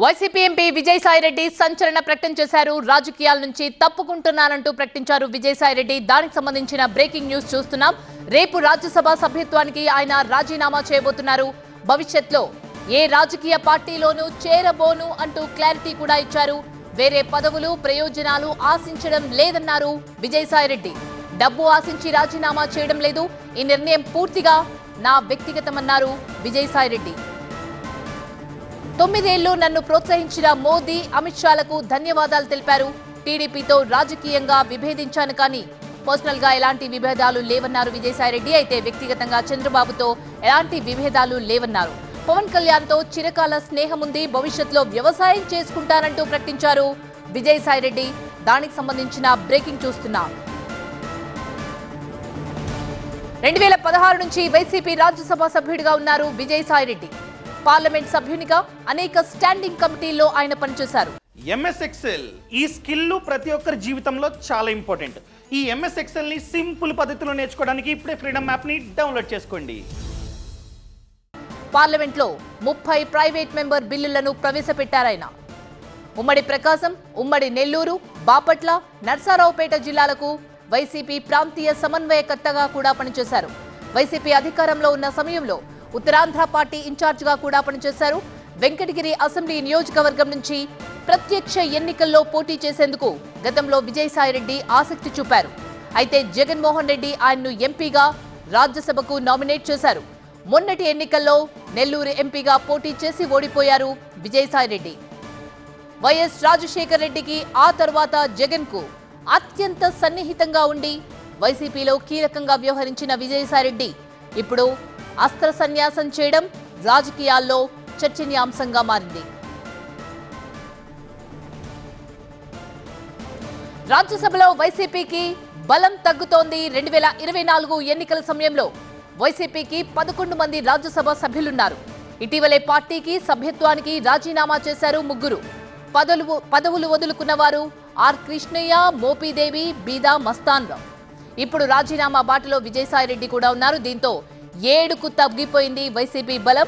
YCP MP Vijayasai Reddy సంచలన ప్రకటన చేశారు. రాజకీయాల నుంచి తప్పుకుంటున్నానంటూ ప్రకటించారు విజయసాయిరెడ్డి. దానికి సంబంధించిన బ్రేకింగ్ న్యూస్ చూస్తున్నాం. రేపు రాజ్యసభ సభ్యత్వానికి ఆయన రాజీనామా చేయబోతున్నారు. భవిష్యత్తులో ఏ రాజకీయ పార్టీలోనూ చేరబోను అంటూ క్లారిటీ కూడా ఇచ్చారు. వేరే పదవులు ప్రయోజనాలు ఆశించడం లేదన్నారు విజయసాయిరెడ్డి. డబ్బు ఆశించి రాజీనామా చేయడం లేదు. ఈ నిర్ణయం పూర్తిగా నా వ్యక్తిగతమన్నారు విజయసాయిరెడ్డి. 9 ఏళ్లు నన్ను ప్రోత్సహించిన మోదీ, అమిత్ షాలకు ధన్యవాదాలు తెలిపారు. టీడీపీతో రాజకీయంగా విభేదించాను కానీ పర్సనల్ గా ఎలాంటి విభేదాలు లేవన్నారు విజయసాయిరెడ్డి. అయితే వ్యక్తిగతంగా చంద్రబాబుతో ఎలాంటి విభేదాలు లేవన్నారు. పవన్ కళ్యాణ్ తో చిరకాల స్నేహం ఉంది. భవిష్యత్తులో వ్యవసాయం చేసుకుంటానంటూ ప్రకటించారు విజయసాయిరెడ్డి. దానికి సంబంధించిన బ్రేకింగ్ చూస్తున్నాం. 2016 నుంచి వైసీపీ రాజ్యసభ సభ్యుడిగా ఉన్నారు విజయసాయిరెడ్డి. పార్లమెంట్ సభ్యునిగా అనేక స్టాండింగ్ కమిటీల్లో ఆయన పనిచేశారు. MS Excel ఈ స్కిల్ ప్రతి ఒక్కరి జీవితంలో చాలా ఇంపార్టెంట్. ఈ MS Excel ని సింపుల్ పద్ధతిలో నేర్చుకోవడానికి ఇప్పుడే ఫ్రీడమ్ యాప్ ని డౌన్లోడ్ చేసుకోండి. పార్లమెంట్ లో 30 ప్రైవేట్ మెంబర్ బిల్లులను ప్రవేశపెట్టారాయన. ఉమ్మడి ప్రకాశం, ఉమ్మడి నెల్లూరు, బాపట్ల, నర్సారావుపేట జిల్లాలకు వైసీపీ ప్రాంతీయ సమన్వయకర్తగా కూడా పనిచేశారు. వైసీపీ అధికారంలో ఉన్న సమయంలో ఉత్తరాంధ్ర పార్టీ ఇన్ఛార్జిగా కూడా పనిచేశారు. వెంకటగిరి అసెంబ్లీ నియోజకవర్గం నుంచి ప్రత్యక్ష ఎన్నికల్లో పోటీ చేసేందుకు గతంలో విజయసాయిరెడ్డి ఆసక్తి చూపారు. అయితే జగన్మోహన్ రెడ్డి ఆయన్ను ఎంపీగా రాజ్యసభకు నామినేట్ చేశారు. మొన్నటి ఎన్నికల్లో నెల్లూరు ఎంపీగా పోటీ చేసి ఓడిపోయారు విజయసాయిరెడ్డి. వైఎస్ రాజశేఖర్ రెడ్డికి ఆ తర్వాత జగన్ కు అత్యంత సన్నిహితంగా ఉండి వైసీపీలో కీలకంగా వ్యవహరించిన విజయసాయిరెడ్డి ఇప్పుడు అస్త్ర సన్యాసం చేయడం రాజకీయాల్లో చర్చనీయాంశంగా మారింది. రాజ్యసభలో వైసీపీకి బలం తగ్గుతోంది. 2024 ఎన్నికల సమయంలో వైసీపీకి 11 మంది రాజ్యసభ సభ్యులున్నారు. ఇటీవలే పార్టీకి సభ్యత్వానికి రాజీనామా చేశారు ముగ్గురు. పదవులు వదులుకున్న వారు ఆర్ కృష్ణయ్య, మోపిదేవి, బీదా మస్తాన్ రావు. ఇప్పుడు రాజీనామా బాటలో విజయసాయిరెడ్డి కూడా ఉన్నారు. దీంతో 7కు తగ్గిపోయింది వైసీపీ బలం.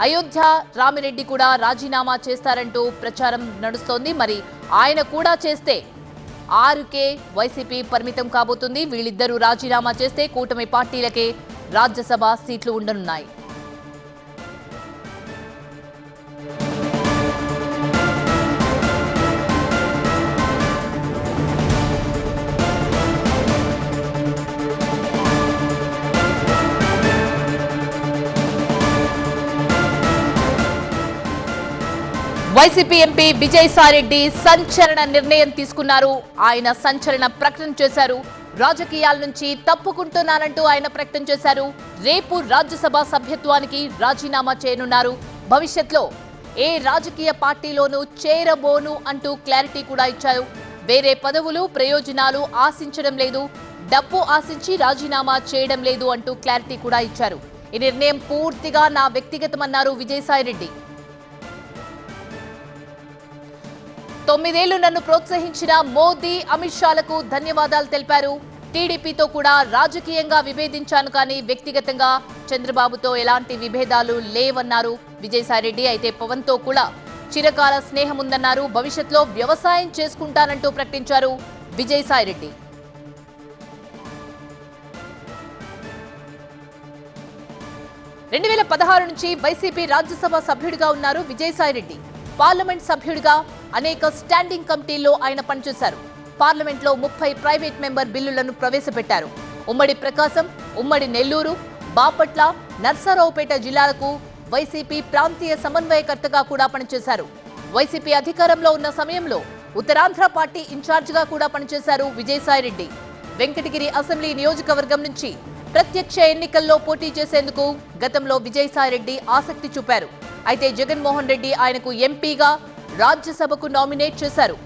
అయోధ్య రామిరెడ్డి కూడా రాజీనామా చేస్తారంటూ ప్రచారం నడుస్తోంది. మరి ఆయన కూడా చేస్తే 6కే వైసీపీ పరిమితం కాబోతుంది. వీళ్ళిద్దరూ రాజీనామా చేస్తే కూటమి పార్టీలకే రాజ్యసభ సీట్లు ఉండనున్నాయి. వైసీపీ ఎంపీ విజయసాయిరెడ్డి సంచలన నిర్ణయం తీసుకున్నారు. ఆయన సంచలన ప్రకటన చేశారు. రాజకీయాల నుంచి తప్పుకుంటున్నానంటూ ఆయన ప్రకటన చేశారు. రేపు రాజ్యసభ సభ్యత్వానికి రాజీనామా చేయనున్నారు. భవిష్యత్తులో ఏ రాజకీయ పార్టీలోనూ చేరబోను అంటూ క్లారిటీ కూడా ఇచ్చారు. వేరే పదవులు ప్రయోజనాలు ఆశించడం లేదు. డబ్బు ఆశించి రాజీనామా చేయడం లేదు అంటూ క్లారిటీ కూడా ఇచ్చారు. ఈ నిర్ణయం పూర్తిగా నా వ్యక్తిగతమన్నారు విజయసాయిరెడ్డి. 9 ఏళ్లు నన్ను ప్రోత్సహించిన మోదీ, అమిత్ షాలకు ధన్యవాదాలు తెలిపారు. టీడీపీతో కూడా రాజకీయంగా విభేదించాను కానీ వ్యక్తిగతంగా చంద్రబాబుతో ఎలాంటి విభేదాలు లేవన్నారు విజయసాయిరెడ్డి. అయితే పవన్ తో కూడా చిరకాల స్నేహం ఉందన్నారు. భవిష్యత్తులో వ్యవసాయం చేసుకుంటానంటూ ప్రకటించారు విజయసాయిరెడ్డి. రెండు 2016 నుంచి వైసీపీ రాజ్యసభ సభ్యుడిగా ఉన్నారు విజయసాయిరెడ్డి. పార్లమెంట్ సభ్యుడిగా అనేక స్టాండింగ్ కమిటీల్లో ఆయన పనిచేశారు. పార్లమెంట్లో 30 ప్రైవేట్ మెంబర్ బిల్లులను ప్రవేశపెట్టారు. ఉమ్మడి ప్రకాశం, ఉమ్మడి నెల్లూరు, బాపట్ల, నర్సారావుపేట జిల్లాలకు వైసీపీ ప్రాంతీయ సమన్వయకర్తగా కూడా పనిచేశారు. వైసీపీ అధికారంలో ఉన్న సమయంలో ఉత్తరాంధ్ర పార్టీ ఇన్ఛార్జిగా కూడా పనిచేశారు విజయసాయిరెడ్డి. వెంకటగిరి అసెంబ్లీ నియోజకవర్గం నుంచి ప్రత్యక్ష ఎన్నికల్లో పోటీ చేసేందుకు గతంలో విజయసాయిరెడ్డి ఆసక్తి చూపారు. అయితే జగన్మోహన్ రెడ్డి ఆయనకు ఎంపీగా రాజ్యసభకు నామినేట్ చేశారు.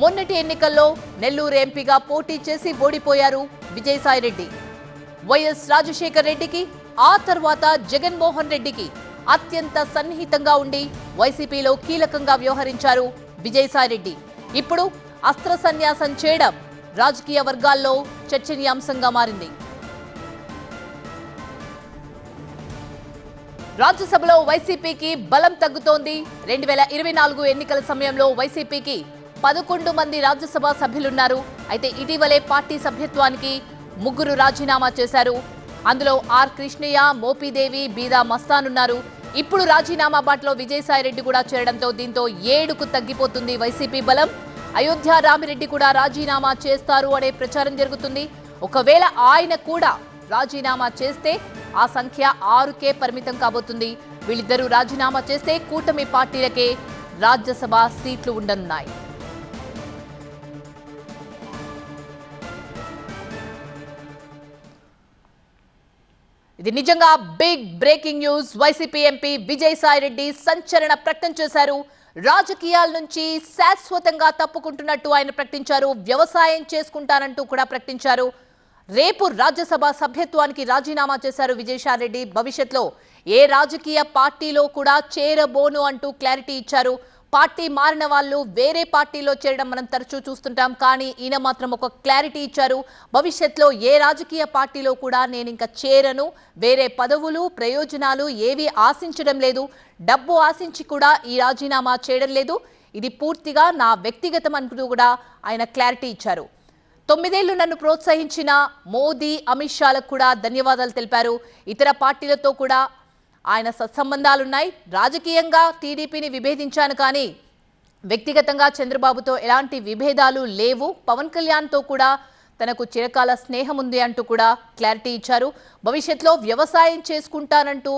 మొన్నటి ఎన్నికల్లో నెల్లూరు ఎంపీగా పోటీ చేసి ఓడిపోయారు విజయసాయిరెడ్డి. వైఎస్ రాజశేఖర్ రెడ్డికి ఆ తర్వాత జగన్మోహన్ రెడ్డికి అత్యంత సన్నిహితంగా ఉండి వైసీపీలో కీలకంగా వ్యవహరించారు విజయసాయిరెడ్డి. ఇప్పుడు అస్త్ర సన్యాసం చేయడం రాజకీయ వర్గాల్లో చర్చనీయాంశంగా మారింది. రాజ్యసభలో వైసీపీకి బలం తగ్గుతోంది. 2024 ఎన్నికల సమయంలో వైసీపీకి 11 మంది రాజ్యసభ సభ్యులున్నారు. అయితే ఇటీవలే పార్టీ సభ్యత్వానికి 3 రాజీనామా చేశారు. అందులో ఆర్ కృష్ణయ్య, మోపిదేవి, బీదా మస్తాన్ ఉన్నారు. ఇప్పుడు రాజీనామా బాటలో విజయసాయిరెడ్డి కూడా చేరడంతో దీంతో 7కు తగ్గిపోతుంది వైసీపీ బలం. అయోధ్య రామిరెడ్డి కూడా రాజీనామా చేస్తారు అనే ప్రచారం జరుగుతుంది. ఒకవేళ ఆయన కూడా రాజీనామా చేస్తే ఆ సంఖ్య 6కే పరిమితం కాబోతుంది. వీళ్ళిద్దరూ రాజీనామా చేస్తే కూటమి పార్టీలకే రాజ్యసభ సీట్లు ఉండనున్నాయి. ఇది నిజంగా big breaking news. YCP MP Vijayasai Reddy సంచలన ప్రకటన చేశారు. రాజకీయాల నుంచి శాశ్వతంగా తప్పుకుంటున్నట్టు ఆయన ప్రకటించారు. వ్యవసాయం చేసుకుంటానంటూ కూడా ప్రకటించారు. రేపు రాజ్యసభ సభ్యత్వానికి రాజీనామా చేశారు విజయసాయిరెడ్డి. భవిష్యత్తులో ఏ రాజకీయ పార్టీలో కూడా చేరబోను అంటూ క్లారిటీ ఇచ్చారు. పార్టీ మారిన వాళ్ళు వేరే పార్టీలో చేరడం మనం తరచూ చూస్తుంటాం. కానీ ఈయన మాత్రం ఒక క్లారిటీ ఇచ్చారు. భవిష్యత్తులో ఏ రాజకీయ పార్టీలో కూడా నేను ఇంకా చేరను, వేరే పదవులు ప్రయోజనాలు ఏవి ఆశించడం లేదు, డబ్బు ఆశించి కూడా ఈ రాజీనామా చేయడం లేదు, ఇది పూర్తిగా నా వ్యక్తిగతం అంటూ కూడా ఆయన క్లారిటీ ఇచ్చారు. 9 ఏళ్లు నన్ను ప్రోత్సహించిన మోదీ, అమిత్ షాలకు కూడా ధన్యవాదాలు తెలిపారు. ఇతర పార్టీలతో కూడా ఆయన సత్సంబంధాలున్నాయి. రాజకీయంగా టీడీపీని విభేదించాను కానీ వ్యక్తిగతంగా చంద్రబాబుతో ఎలాంటి విభేదాలు లేవు. పవన్ కళ్యాణ్తో కూడా తనకు చిరకాల స్నేహం ఉంది అంటూ కూడా క్లారిటీ ఇచ్చారు. భవిష్యత్తులో వ్యవసాయం చేసుకుంటానంటూ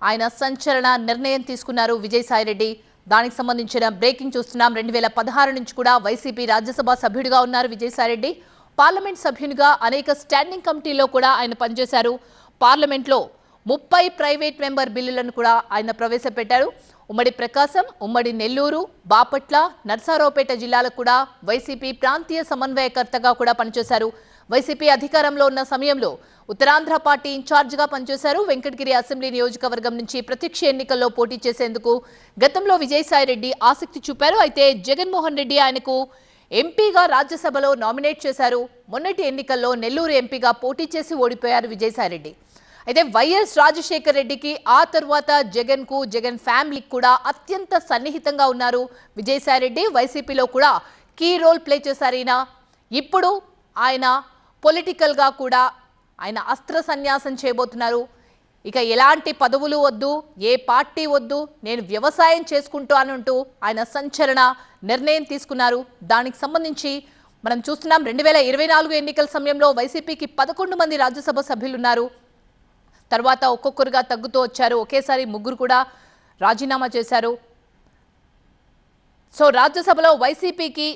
ఆయన సంచలన నిర్ణయం తీసుకున్నారు విజయసాయిరెడ్డి. దానికి సంబంధించిన బ్రేకింగ్ చూస్తున్నాం. 2016 నుంచి కూడా వైసీపీ రాజ్యసభ సభ్యుడిగా ఉన్నారు విజయసాయిరెడ్డి. పార్లమెంట్ సభ్యునిగా అనేక స్టాండింగ్ కమిటీల్లో కూడా ఆయన పనిచేశారు. పార్లమెంట్లో 30 ప్రైవేట్ మెంబర్ బిల్లులను కూడా ఆయన ప్రవేశపెట్టారు. ఉమ్మడి ప్రకాశం, ఉమ్మడి నెల్లూరు, బాపట్ల, నర్సారావుపేట జిల్లాలకు కూడా వైసీపీ ప్రాంతీయ సమన్వయకర్తగా కూడా పనిచేశారు. వైసీపీ అధికారంలో ఉన్న సమయంలో ఉత్తరాంధ్ర పార్టీ ఇన్ఛార్జిగా పనిచేశారు. వెంకటగిరి అసెంబ్లీ నియోజకవర్గం నుంచి ప్రత్యక్ష ఎన్నికల్లో పోటీ చేసేందుకు గతంలో విజయసాయిరెడ్డి ఆసక్తి చూపారు. అయితే జగన్మోహన్ రెడ్డి ఆయనకు ఎంపీగా రాజ్యసభలో నామినేట్ చేశారు. మొన్నటి ఎన్నికల్లో నెల్లూరు ఎంపీగా పోటీ చేసి ఓడిపోయారు విజయసాయిరెడ్డి. అయితే వైఎస్ రాజశేఖర్ రెడ్డికి ఆ తర్వాత జగన్కు, జగన్ ఫ్యామిలీకి కూడా అత్యంత సన్నిహితంగా ఉన్నారు విజయసాయిరెడ్డి. వైసీపీలో కూడా కీ రోల్ ప్లే చేశారు ఈయన. ఇప్పుడు ఆయన పొలిటికల్గా కూడా ఆయన అస్త్ర సన్యాసం చేయబోతున్నారు. ఇక ఎలాంటి పదవులు వద్దు, ఏ పార్టీ వద్దు, నేను వ్యవసాయం చేసుకుంటానంటూ ఆయన సంచలన నిర్ణయం తీసుకున్నారు. దానికి సంబంధించి మనం చూస్తున్నాం. 2024 ఎన్నికల సమయంలో వైసీపీకి 11 మంది రాజ్యసభ సభ్యులున్నారు. తర్వాత ఒక్కొక్కరుగా తగ్గుతూ వచ్చారు. ఒకేసారి 3 కూడా రాజీనామా చేశారు. సో రాజ్యసభలో వైసీపీకి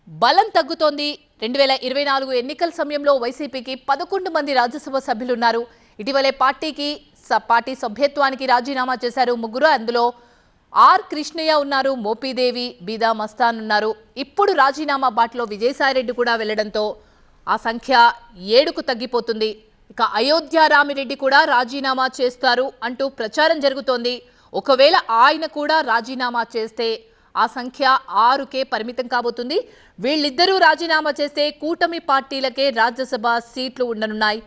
బలం తగ్గుతోంది. 2024 ఎన్నికల సమయంలో వైసీపీకి 11 మంది రాజ్యసభ సభ్యులున్నారు. ఇటీవలే పార్టీ సభ్యత్వానికి రాజీనామా చేశారు 3. అందులో ఆర్ కృష్ణయ్య ఉన్నారు, మోపిదేవి, బీదా మస్తాన్ ఉన్నారు. ఇప్పుడు రాజీనామా బాటలో విజయసాయిరెడ్డి కూడా వెళ్లడంతో ఆ సంఖ్య 7కు తగ్గిపోతుంది. ఇక అయోధ్య రామిరెడ్డి కూడా రాజీనామా చేస్తారు అంటూ ప్రచారం జరుగుతోంది. ఒకవేళ ఆయన కూడా రాజీనామా చేస్తే ఆ సంఖ్య 6కే పరిమితం కాబోతుంది. వీళ్ళిద్దరూ రాజీనామా చేస్తే కూటమి పార్టీలకే రాజ్యసభ సీట్లు ఉండనున్నాయి.